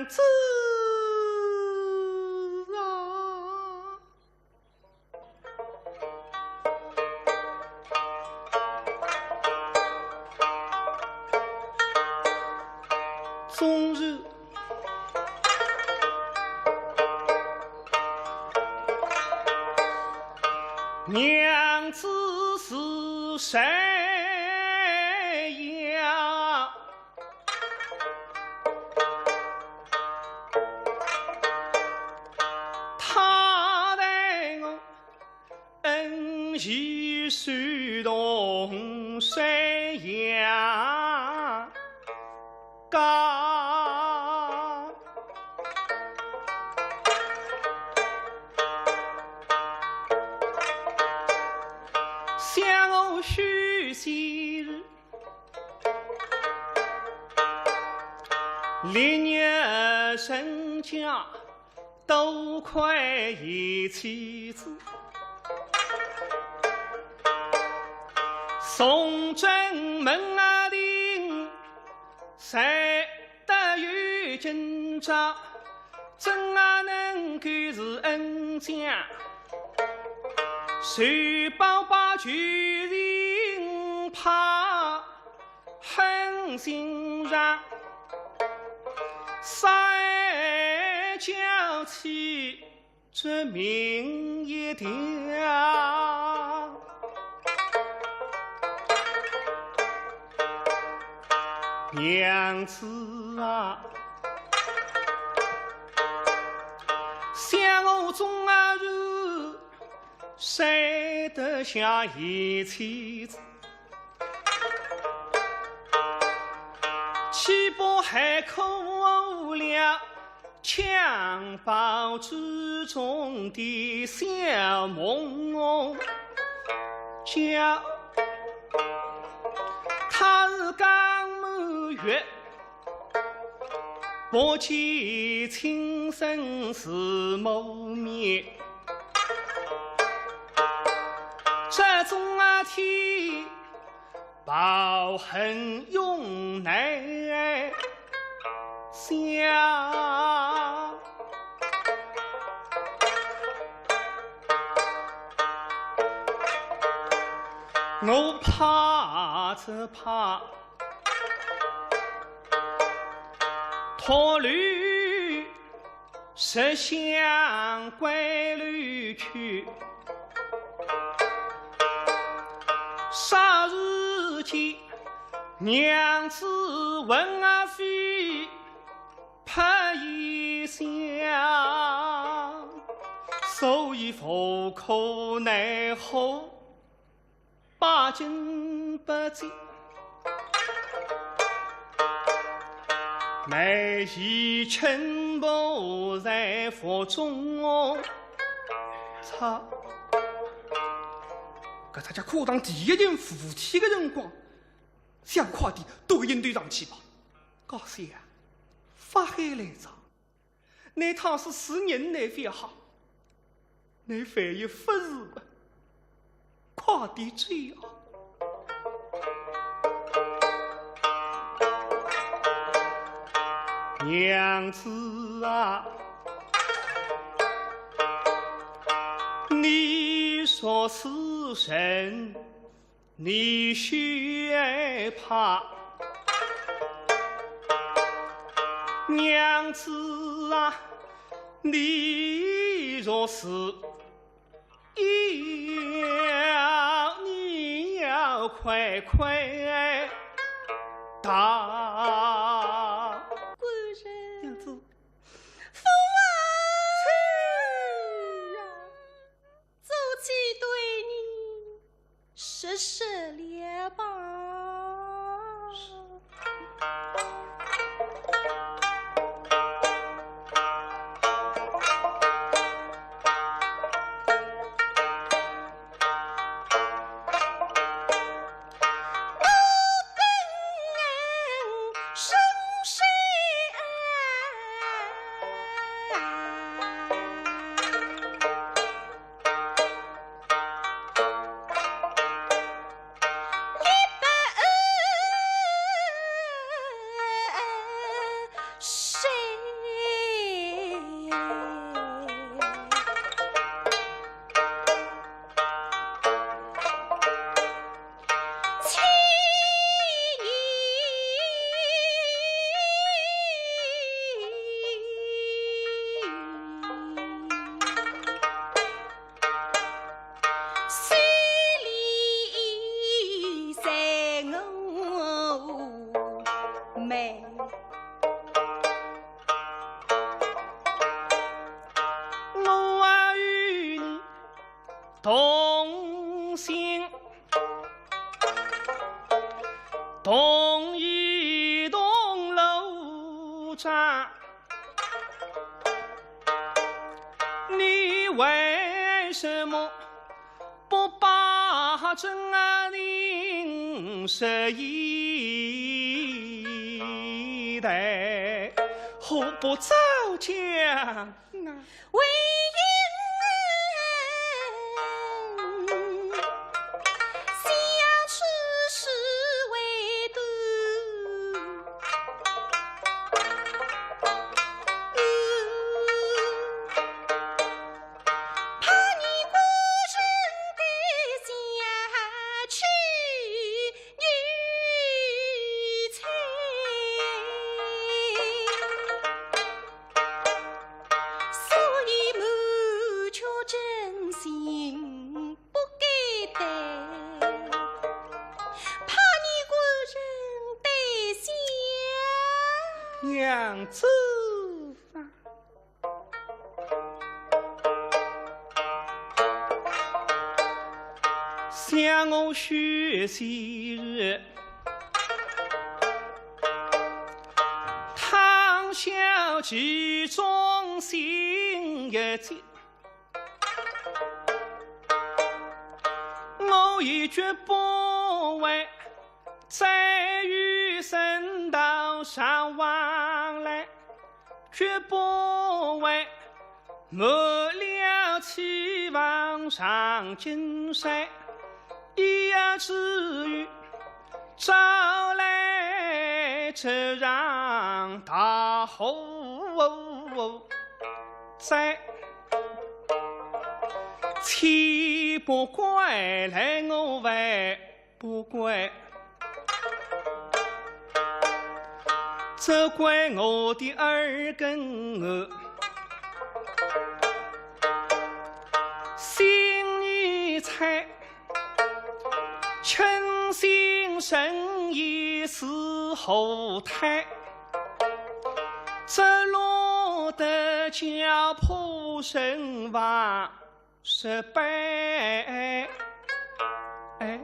娘子啊，终日娘子是谁呀？他待我恩义如同水呀高，想我许昔日烈日身家多亏一妻子，宋正门啊定，谁得有今朝？怎啊能够是恩将？谁报把旧情怕狠心上？三娇妻这命一条，娘子啊，想我中啊如谁得下一妻子？岂不海口无聊，襁褓之中的小梦叫他是刚满月，不见亲生是谋面，这种啊天报恨永难消，我怕着怕驼驴识相归驴去，霎日间娘子闻啊飞拍一响，所以无可奈何把金不见，每一尘不在腹中擦。搿他家课堂第一件扶梯的辰光，想快点都应对上去吧。高三啊，发海来着，那趟是4人内非好，你反也不是的，快点追啊！娘子啊，你说是神，你学怕。娘子啊，你若是你要快快答。官人，娘子，父王啊，祖妻对你实施了吧？是啊，你为什么不把真人实一代？何不早讲啊？为人相处是为度，怕你孤身的下去女才。所以谋求真心不该待，怕你孤人对象。娘子啊，想我学昔日，唐小其中心一计，我已绝不为再与神道上往来，绝不为没了期望上金山，一夜之余招来这让大祸灾。岂不怪来我为不怪，责怪我的耳根儿，心意猜，诚心诚意是后台，这落得叫破身亡失败。哎，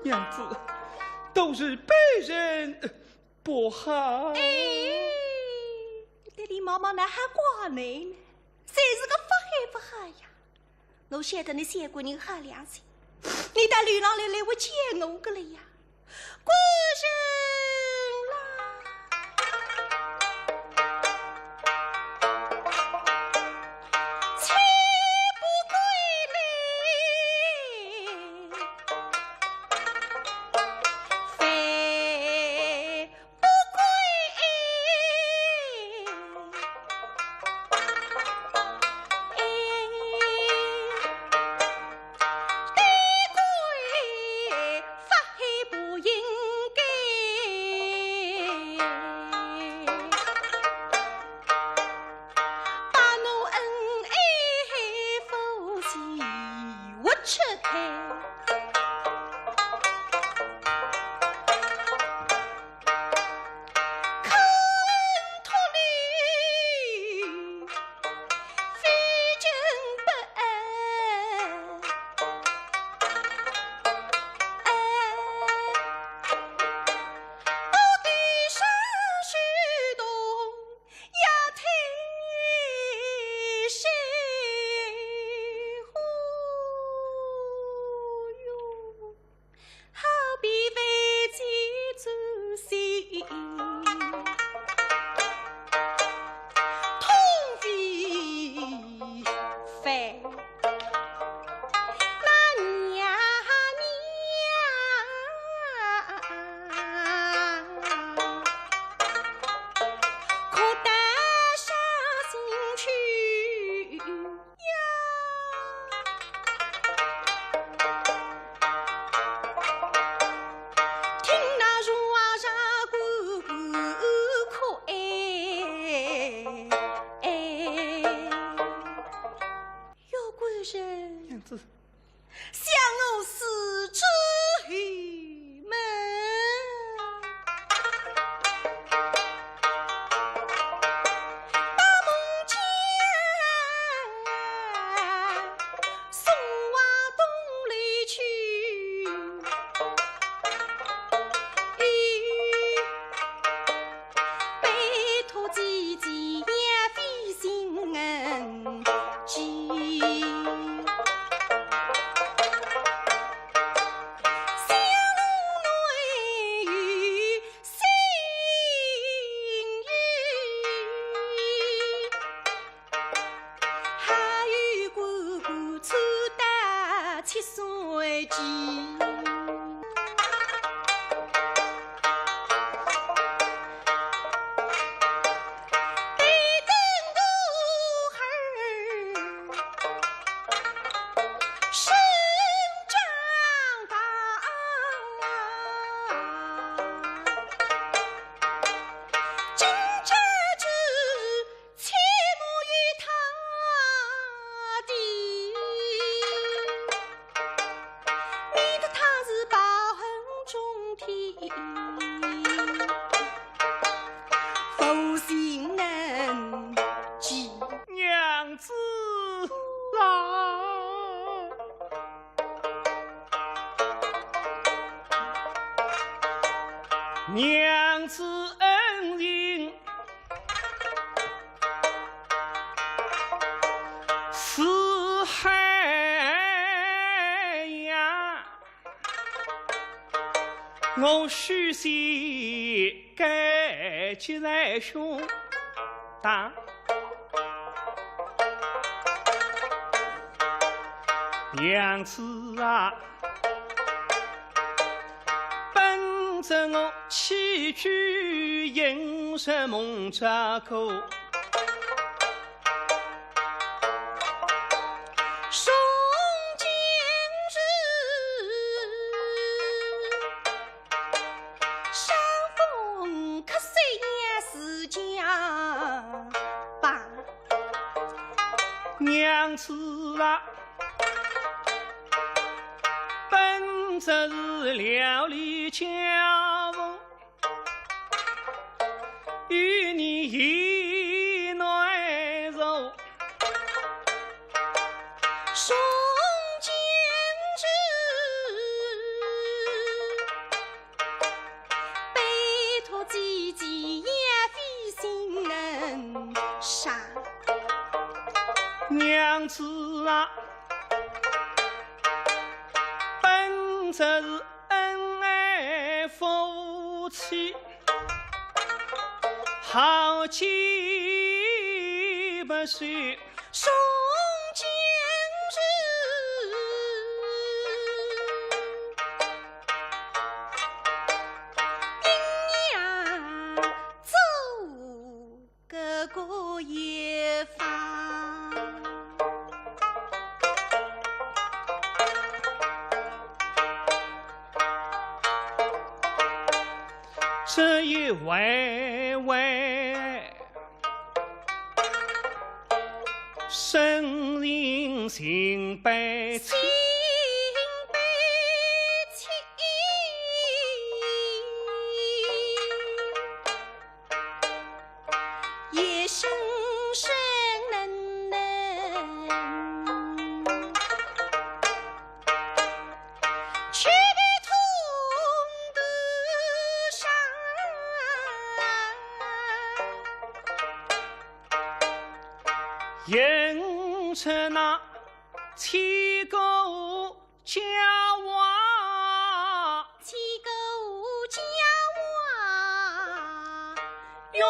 娘子，都是被人不好。这里毛毛男还挂你呢，谁是个不害不害呀？我晓得你三个人好良心，你到旅廊里来我见我个了呀，孤身啦。想我死之郁闷，把梦见送往东里去，拜托这心能记。娘子啊，娘子恩人是海呀，我许仙该结在胸膛。娘子啊，本着我起居饮食梦着口，宋今日山峰可虽然是家吧，娘子啊，本着是料理家务，与你意难柔。宋今日背托姐姐也费心能杀。娘子啊，本着是恩爱夫妻，好结不随。宋今日阴阳走个过一方，这一回回生人心悲戚，心悲戚，夜深深冷冷，却痛得伤。应承那七个家娃，七个家娃哟。